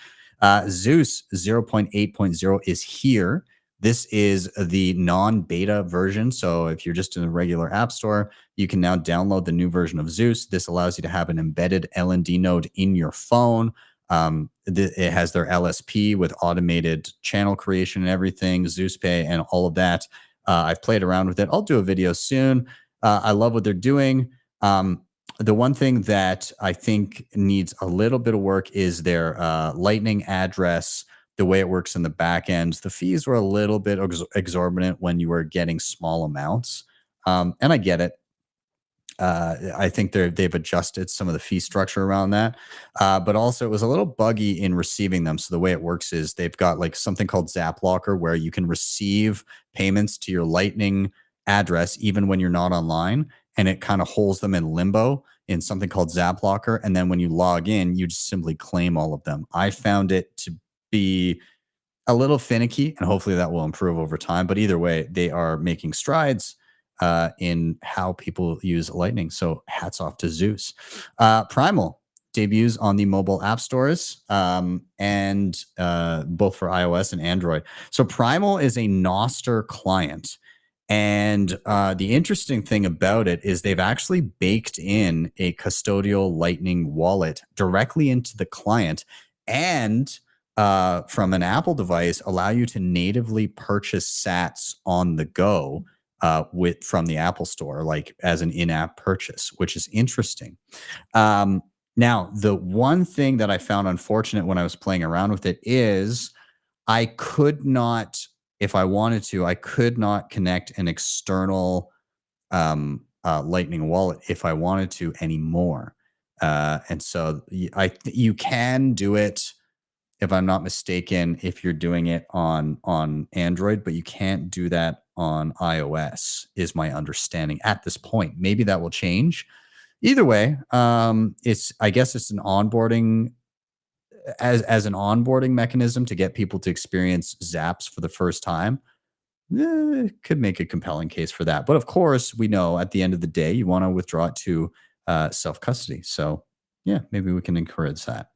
Zeus 0.8.0 is here. This is the non-beta version. So if you're just in a regular app store, you can now download the new version of Zeus. This allows you to have an embedded LND node in your phone. It has their LSP with automated channel creation and everything, Zeus Pay and all of that. I've played around with it. I'll do a video soon. I love what they're doing. The one thing that I think needs a little bit of work is their Lightning address, the way it works in the back end. The fees were a little bit exorbitant when you were getting small amounts. And I get it. I think they've adjusted some of the fee structure around that. But also it was a little buggy in receiving them. So the way it works is they've got like something called Zap Locker, where you can receive payments to your Lightning address even when you're not online, and it kind of holds them in limbo in something called Zap Locker. And then when you log in, you just simply claim all of them. I found it to be a little finicky, and hopefully that will improve over time. But either way, they are making strides in how people use Lightning. So hats off to Zeus. Primal debuts on the mobile app stores, and both for iOS and Android. So Primal is a Nostr client. And the interesting thing about it is they've actually baked in a custodial Lightning wallet directly into the client, and from an Apple device, allow you to natively purchase sats on the go from the Apple Store, like as an in-app purchase, which is interesting. Now, the one thing that I found unfortunate when I was playing around with it is I could not, if I wanted to, I could not connect an external Lightning wallet if I wanted to anymore. And so you can do it, if I'm not mistaken, if you're doing it on Android, but you can't do that on iOS, is my understanding at this point. Maybe that will change. Either way, I guess it's an onboarding as an onboarding mechanism to get people to experience Zaps for the first time. Could make a compelling case for that. But of course, we know at the end of the day, you want to withdraw it to self-custody. So yeah, maybe we can encourage that.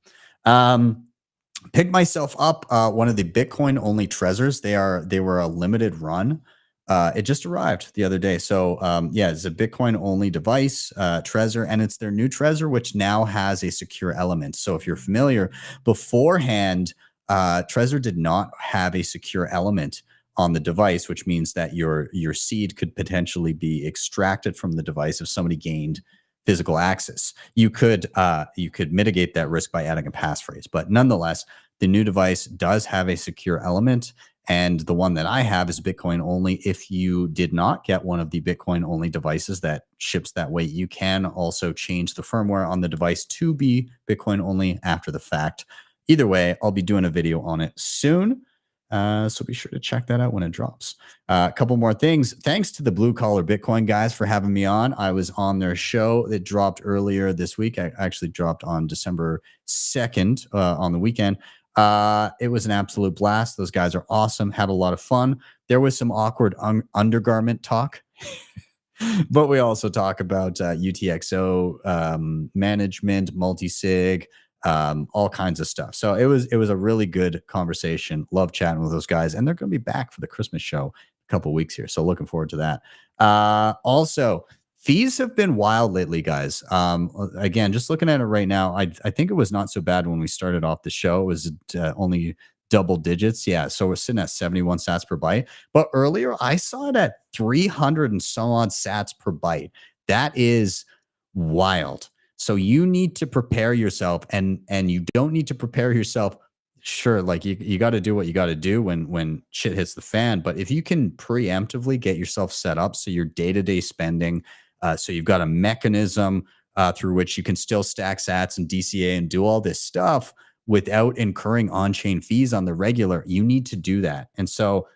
Picked myself up one of the Bitcoin only Trezors. They were a limited run. It just arrived the other day. So yeah, it's a Bitcoin only device, Trezor, and it's their new Trezor, which now has a secure element. So if you're familiar, beforehand, Trezor did not have a secure element on the device, which means that your seed could potentially be extracted from the device if somebody gained physical access. You could mitigate that risk by adding a passphrase, but nonetheless, the new device does have a secure element, and the one that I have is Bitcoin only. If you did not get one of the Bitcoin only devices that ships that way, you can also change the firmware on the device to be Bitcoin only after the fact. Either way, I'll be doing a video on it soon. So be sure to check that out when it drops. A couple more things. Thanks to the Blue Collar Bitcoin guys for having me on. I was on their show that dropped earlier this week. I actually dropped on December 2nd on the weekend. It was an absolute blast. Those guys are awesome. Had a lot of fun. There was some awkward undergarment talk. But we also talk about UTXO management, multi-sig, all kinds of stuff. So it was a really good conversation. Love chatting with those guys, and they're going to be back for the Christmas show a couple weeks here. So looking forward to that. Also, fees have been wild lately, guys. Again, just looking at it right now, I think it was not so bad when we started off the show. It was only double digits. Yeah. So we're sitting at 71 sats per byte. But earlier I saw it at 300 and so on sats per byte. That is wild. So you need to prepare yourself, and you don't need to prepare yourself. Sure, like you got to do what you got to do when shit hits the fan. But if you can preemptively get yourself set up so your day-to-day spending, so you've got a mechanism through which you can still stack sats and DCA and do all this stuff without incurring on-chain fees on the regular, you need to do that. And so,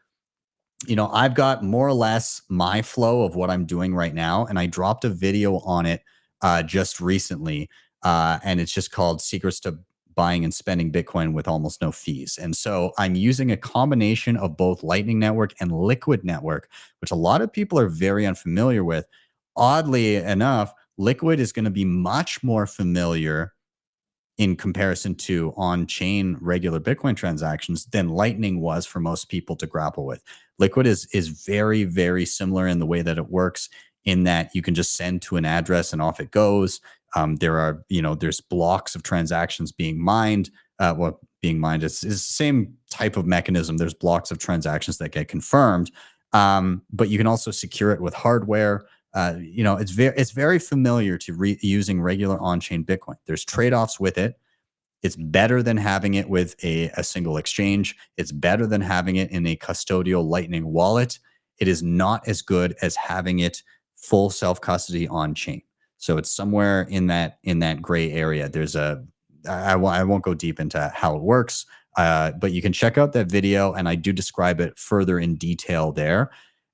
I've got more or less my flow of what I'm doing right now, and I dropped a video on it just recently, and it's just called Secrets to Buying and Spending Bitcoin with Almost No Fees. And so I'm using a combination of both Lightning Network and Liquid Network, which a lot of people are very unfamiliar with. Oddly enough, Liquid is going to be much more familiar in comparison to on-chain regular Bitcoin transactions than Lightning was for most people to grapple with. Liquid is very, very similar in the way that it works, in that you can just send to an address and off it goes. There's blocks of transactions being mined. Being mined is the same type of mechanism. There's blocks of transactions that get confirmed, but you can also secure it with hardware. It's very familiar to using regular on-chain Bitcoin. There's trade-offs with it. It's better than having it with a single exchange. It's better than having it in a custodial Lightning wallet. It is not as good as having it full self-custody on-chain. So it's somewhere in that gray area. I won't go deep into how it works, but you can check out that video, and I do describe it further in detail there.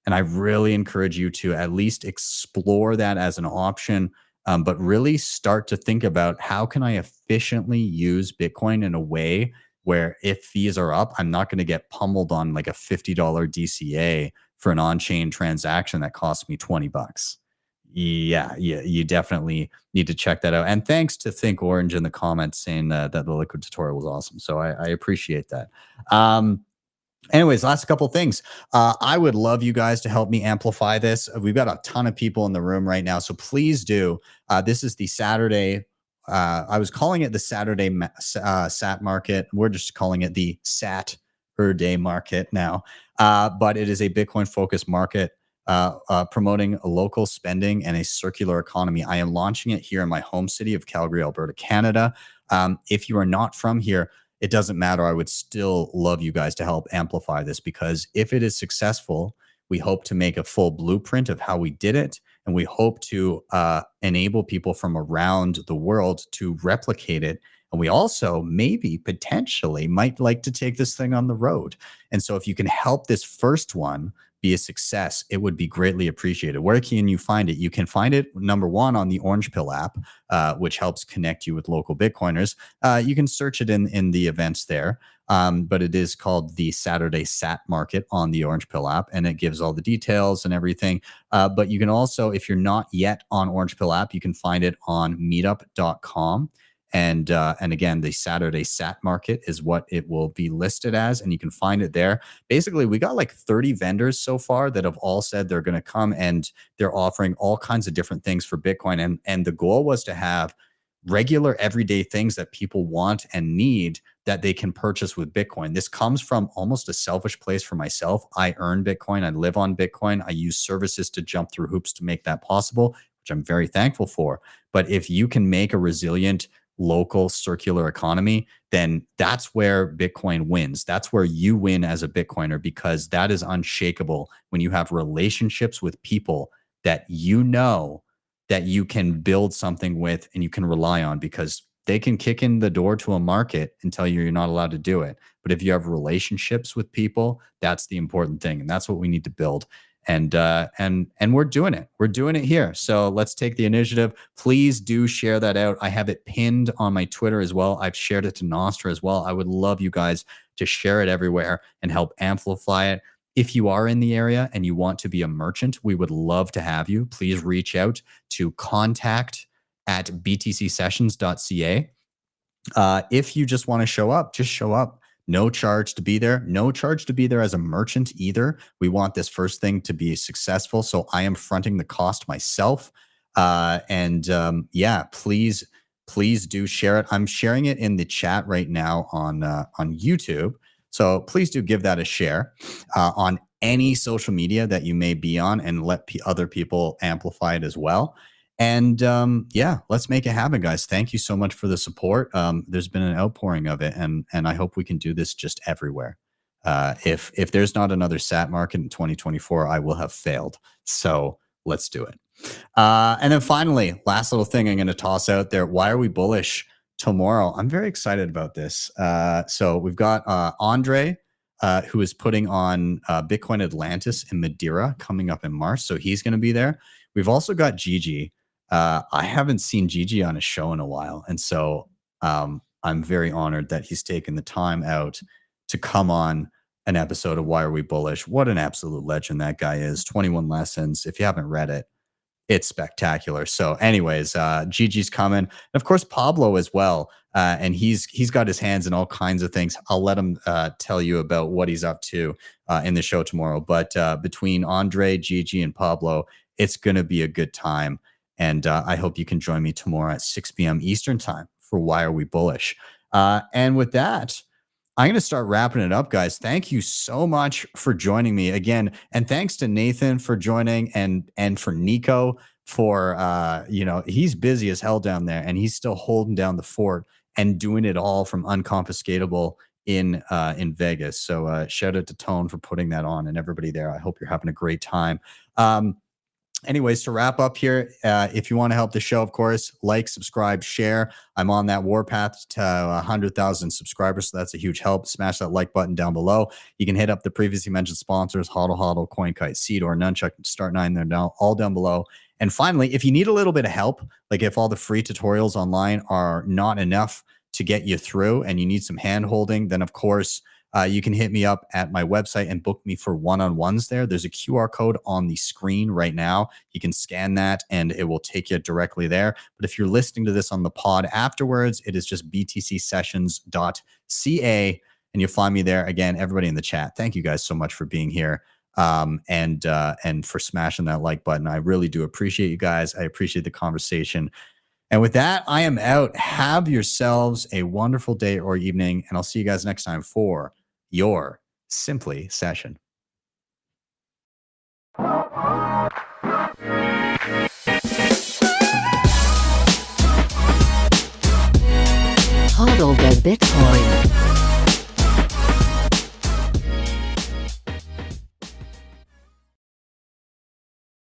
And I really encourage you to at least explore that as an option, but really start to think about, how can I efficiently use Bitcoin in a way where if fees are up, I'm not going to get pummeled on like a $50 DCA for an on-chain transaction that costs me $20. Yeah, you definitely need to check that out. And thanks to Think Orange in the comments saying that the Liquid tutorial was awesome. So I appreciate that. Anyways, last couple things. I would love you guys to help me amplify this. We've got a ton of people in the room right now, so please do. This is the Saturday. I was calling it the Saturday Sat market. We're just calling it the Saturday market now. But it is a Bitcoin-focused market promoting a local spending and a circular economy. I am launching it here in my home city of Calgary, Alberta, Canada. If you are not from here, it doesn't matter. I would still love you guys to help amplify this, because if it is successful, we hope to make a full blueprint of how we did it. And we hope to enable people from around the world to replicate it. And we also maybe potentially might like to take this thing on the road. And so if you can help this first one be a success, it would be greatly appreciated. Where can you find it? You can find it, number one, on the Orange Pill app, which helps connect you with local Bitcoiners. You can search it in the events there, but it is called the Saturday Sat Market on the Orange Pill app, and it gives all the details and everything. But you can also, if you're not yet on Orange Pill app, you can find it on meetup.com. And again, the Saturday Sat Market is what it will be listed as, and you can find it there. Basically, we got like 30 vendors so far that have all said they're going to come, and they're offering all kinds of different things for Bitcoin. And the goal was to have regular everyday things that people want and need that they can purchase with Bitcoin. This comes from almost a selfish place for myself. I earn Bitcoin. I live on Bitcoin. I use services to jump through hoops to make that possible, which I'm very thankful for. But if you can make a resilient local circular economy, then that's where Bitcoin wins. That's where you win as a Bitcoiner, because that is unshakable when you have relationships with people that you know that you can build something with and you can rely on, because They can kick in the door to a market and tell you you're not allowed to do it. But if you have relationships with people, that's the important thing, and that's what we need to build. And we're doing it. We're doing it here. So let's take the initiative. Please do share that out. I have it pinned on my Twitter as well. I've shared it to Nostra as well. I would love you guys to share it everywhere and help amplify it. If you are in the area and you want to be a merchant, we would love to have you. Please reach out to contact@btcsessions.ca. If you just want to show up, just show up. No charge to be there. No charge to be there as a merchant either. We want this first thing to be successful. So I am fronting the cost myself. Yeah, please do share it. I'm sharing it in the chat right now on YouTube. So please do give that a share on any social media that you may be on, and let other people amplify it as well. And yeah, let's make it happen, guys. Thank you so much for the support. There's been an outpouring of it, and I hope we can do this just everywhere. If there's not another SAT market in 2024, I will have failed. So let's do it. And then finally, last little thing I'm going to toss out there. Why are we bullish tomorrow? I'm very excited about this. So we've got Andre, who is putting on Bitcoin Atlantis in Madeira coming up in March. So he's going to be there. We've also got Gigi. I haven't seen Gigi on a show in a while. And so I'm very honored that he's taken the time out to come on an episode of Why Are We Bullish? What an absolute legend that guy is. 21 Lessons. If you haven't read it, it's spectacular. So anyways, Gigi's coming. And of course, Pablo as well. And he's got his hands in all kinds of things. I'll let him tell you about what he's up to in the show tomorrow. But between Andre, Gigi, and Pablo, it's going to be a good time. And I hope you can join me tomorrow at 6 p.m. Eastern time for Why Are We Bullish? And with that, I'm going to start wrapping it up, guys. Thank you so much for joining me again. And thanks to Nathan for joining, and for Nico for, he's busy as hell down there, and he's still holding down the fort and doing it all from Unconfiscatable in Vegas. So shout out to Tone for putting that on, and everybody there. I hope you're having a great time. Anyways, to wrap up here, if you want to help the show, of course, like, subscribe, share. I'm on that warpath to 100,000 subscribers, so that's a huge help. Smash that like button down below. You can hit up the previously mentioned sponsors, HODL HODL, CoinKite, Seed, or Nunchuck, Start9. They're down, all down below. And finally, if you need a little bit of help, like if all the free tutorials online are not enough to get you through and you need some hand-holding, then of course, you can hit me up at my website and book me for one-on-ones there. There's a QR code on the screen right now. You can scan that and it will take you directly there. But if you're listening to this on the pod afterwards, it is just btcsessions.ca, and you'll find me there. Again, everybody in the chat, thank you guys so much for being here and for smashing that like button. I really do appreciate you guys. I appreciate the conversation. And with that, I am out. Have yourselves a wonderful day or evening, and I'll see you guys next time for your Simply session. Hodl the Bitcoin.